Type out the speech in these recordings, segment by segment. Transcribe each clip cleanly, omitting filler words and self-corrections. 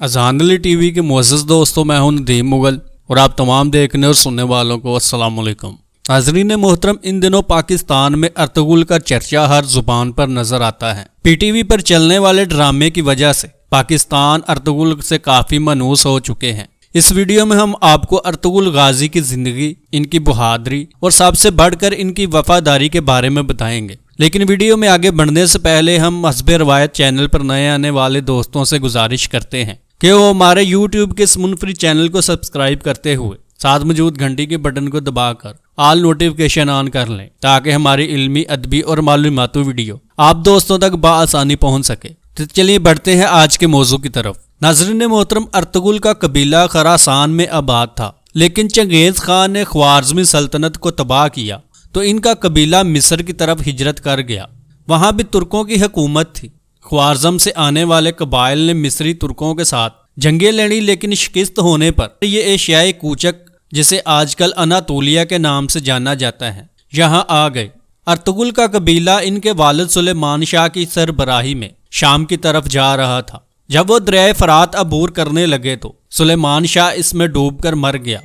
अज़ान टीवी के मुअज़्ज़ज़ दोस्तों, मैं हूं नदीम मुगल और आप तमाम देखने और सुनने वालों को अस्सलाम वालेकुम। नाज़रीन मोहतरम, इन दिनों पाकिस्तान में अर्तुगरुल का चर्चा हर जुबान पर नजर आता है। पीटीवी पर चलने वाले ड्रामे की वजह से पाकिस्तान अर्तुगरुल से काफी मायूस हो चुके हैं। इस वीडियो में हम आपको अर्तुगरुल गाजी की जिंदगी, इनकी बहादुरी और सबसे बढ़कर इनकी वफादारी के बारे में बताएंगे। लेकिन वीडियो में आगे बढ़ने से पहले हम हस्बे रवायत चैनल पर नए आने वाले दोस्तों से गुजारिश करते हैं कि वो हमारे YouTube के इस मुनफरी चैनल को सब्सक्राइब करते हुए साथ मौजूद घंटी के बटन को दबाकर ऑल नोटिफिकेशन ऑन कर लें, ताकि हमारी इल्मी, अदबी और मालूमाती वीडियो आप दोस्तों तक बआसानी पहुंच सके। तो चलिए बढ़ते हैं आज के मौजू की तरफ। नाज़रीन मोहतरम, अर्तुगरुल का कबीला खरासान में आबाद था, लेकिन चंगेज खान ने ख्वारिज़मी सल्तनत को तबाह किया तो इनका कबीला मिस्र की तरफ हिजरत कर गया। वहां भी तुर्कों की हुकूमत थी। ख्वारिज़म से आने वाले कबाइल ने मिस्री तुर्कों के साथ जंगें लड़ी, लेकिन शिकस्त होने पर ये एशियाई कूचक, जिसे आजकल अनातोलिया के नाम से जाना जाता है, यहाँ आ गए। अर्तुगरुल का कबीला इनके वालिद सुलेमान शाह की सरबराही में शाम की तरफ जा रहा था। जब वो दरिया फरात अबूर करने लगे तो सुलेमान शाह इसमें डूबकर मर गया।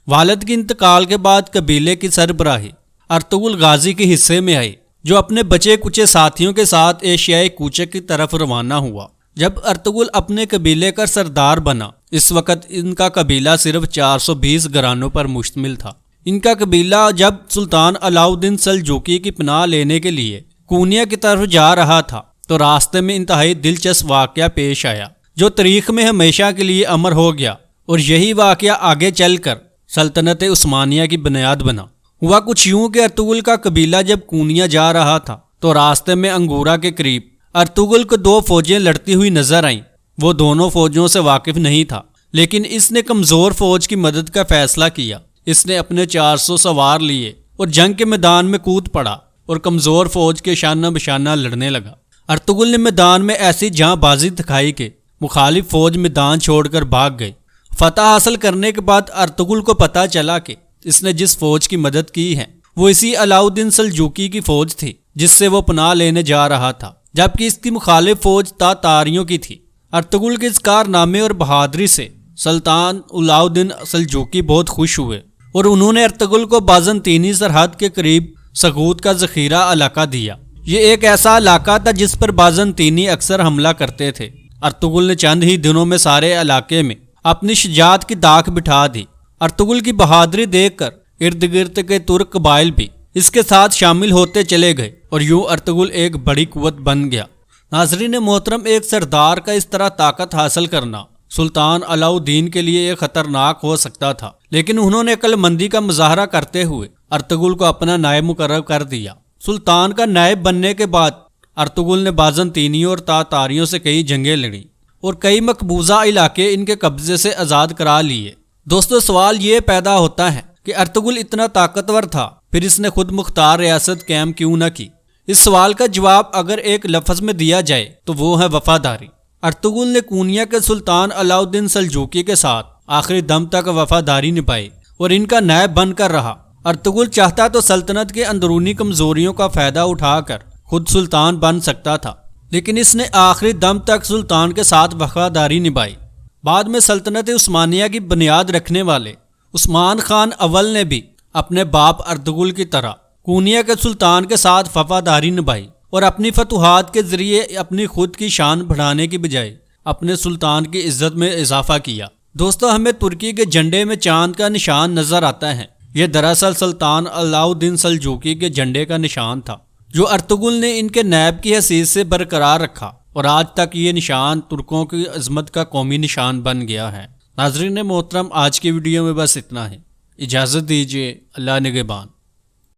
वालिद के इंतकाल के बाद कबीले की सरबराही अर्तुगरुल गाजी के हिस्से में आई, जो अपने बचे कुचे साथियों के साथ एशियाई कूचक की तरफ रवाना हुआ। जब अर्तुगरुल अपने कबीले का सरदार बना, इस वक्त इनका कबीला सिर्फ 420 घरानों पर मुश्तमिल था। इनका कबीला जब सुल्तान अलाउद्दीन सल्जूकी की पनाह लेने के लिए कोनिया की तरफ जा रहा था तो रास्ते में इंतहाई दिलचस्प वाकया पेश आया, जो तारीख में हमेशा के लिए अमर हो गया। और यही वाकया आगे चलकर सल्तनत उस्मानिया की बुनियाद बना। हुआ कुछ यूं कि अर्तुगरुल का कबीला जब कोनिया जा रहा था तो रास्ते में अंगूरा के करीब अर्तुगरुल को दो फौजें लड़ती हुई नजर आईं। वो दोनों फौजों से वाकिफ नहीं था, लेकिन इसने कमजोर फौज की मदद का फैसला किया। इसने अपने 400 सवार लिए और जंग के मैदान में कूद पड़ा और कमजोर फौज के शाना बशाना लड़ने लगा। अर्तुगरुल ने मैदान में ऐसी जांबाजी दिखाई कि मुखालिफ फौज मैदान छोड़कर भाग गई। फतह हासिल करने के बाद अर्तुगरुल को पता चला कि इसने जिस फौज की मदद की है वो इसी अलाउद्दीन सल्जूकी की फौज थी, जिससे वो पनाह लेने जा रहा था, जबकि इसकी मुखालिफ फौज तातारियों की थी। अर्तुगरुल के इस कारनामे और बहादुरी से सुल्तान अलाउद्दीन सल्जूकी बहुत खुश हुए और उन्होंने अर्तुगरुल को बाज़ंतीनी सरहद के करीब सकूत का जखीरा इलाका दिया। ये एक ऐसा इलाका था जिस पर बाज़ंतीनी अक्सर हमला करते थे। अर्तुगरुल ने चंद ही दिनों में सारे इलाके में अपनी शुजाअत की दाख बिठा दी। अर्तुगरुल की बहादुरी देखकर इर्द गिर्द के तुर्क कबाइल भी इसके साथ शामिल होते चले गए और यूं अर्तुगरुल एक बड़ी कुव्वत बन गया। नाज़रीन मोहतरम, एक सरदार का इस तरह ताकत हासिल करना सुल्तान अलाउद्दीन के लिए एक खतरनाक हो सकता था, लेकिन उन्होंने अक्लमंदी का मुजाहरा करते हुए अर्तुगरुल को अपना नायब मुकर्रर कर दिया। सुल्तान का नायब बनने के बाद अर्तुगरुल ने बाज़ंतीनियों और तातारियों से कई जंगें लड़ी और कई मकबूजा इलाके इनके कब्जे से आज़ाद करा लिए। दोस्तों, सवाल ये पैदा होता है कि अर्तुगरुल इतना ताकतवर था, फिर इसने खुद मुख्तार रियासत कायम क्यों न की? इस सवाल का जवाब अगर एक लफ्ज में दिया जाए तो वो है वफादारी। अर्तुगरुल ने कोनिया के सुल्तान अलाउद्दीन सल्जूकी के साथ आखिरी दम तक वफादारी निभाई और इनका नायब बनकर रहा। अर्तुगरुल चाहता तो सल्तनत के अंदरूनी कमजोरियों का फायदा उठाकर खुद सुल्तान बन सकता था, लेकिन इसने आखिरी दम तक सुल्तान के साथ वफादारी निभाई। बाद में सल्तनत उस्मानिया की बुनियाद रखने वाले उस्मान खान अव्वल ने भी अपने बाप अर्तुगरुल की तरह कोनिया के सुल्तान के साथ वफादारी निभाई और अपनी फतुहात के जरिए अपनी खुद की शान बढ़ाने की बजाय अपने सुल्तान की इज्जत में इजाफा किया। दोस्तों, हमें तुर्की के झंडे में चांद का निशान नजर आता है। यह दरअसल सुल्तान अलाउद्दीन सल्जूकी के झंडे का निशान था, जो अर्तुगरुल ने इनके नायब की हैसियत से बरकरार रखा और आज तक ये निशान तुर्कों की अजमत का कौमी निशान बन गया है। नाज़रीन मोहतरम, आज की वीडियो में बस इतना है। इजाज़त दीजिए। अल्लाह निगहबान।